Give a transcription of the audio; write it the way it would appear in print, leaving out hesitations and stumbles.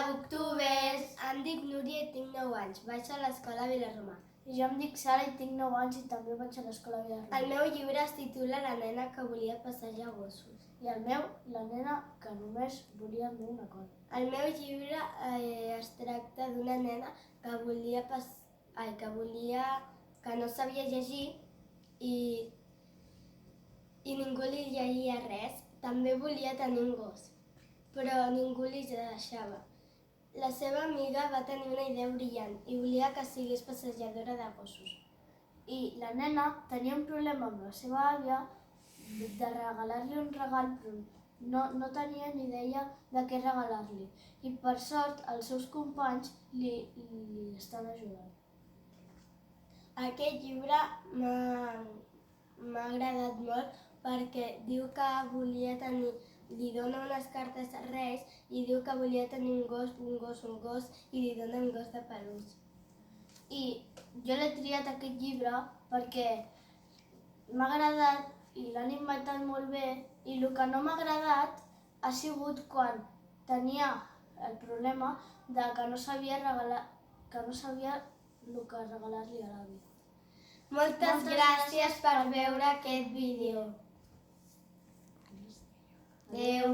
booktubers! Em dic Núria i tinc 9 anys. Vaig a l'escola Vilarromà. I jo em dic Sara i tinc 9 anys i també vaig a l'escola Vilarromà. El meu llibre es titula La nena que volia passejar gossos. I el meu, La nena que només volia amb una cosa. El meu llibre es tracta d'una nena que que no sabia llegir i ningú li llegia res. També volia tenir un gos, però ningú li deixava. La seva amiga va tenir una idea brillant i volia que sigués passejadora de gossos. I la nena tenia un problema amb la seva àvia de regalar-li un regal, però no tenia ni idea de què regalar-li. I per sort els seus companys li estan ajudant. Aquest llibre m'ha agradat molt perquè diu que li dona unes cartes a Reis i diu que volia tenir un gos i li dona un gos de peluix. I jo l'he triat aquest llibre perquè m'ha agradat i l'han inventat molt bé, i el que no m'ha agradat ha sigut quan tenia el problema de que no sabia el que regalar-li a l'àvia. Moltes gràcies per veure aquest vídeo. Adéu.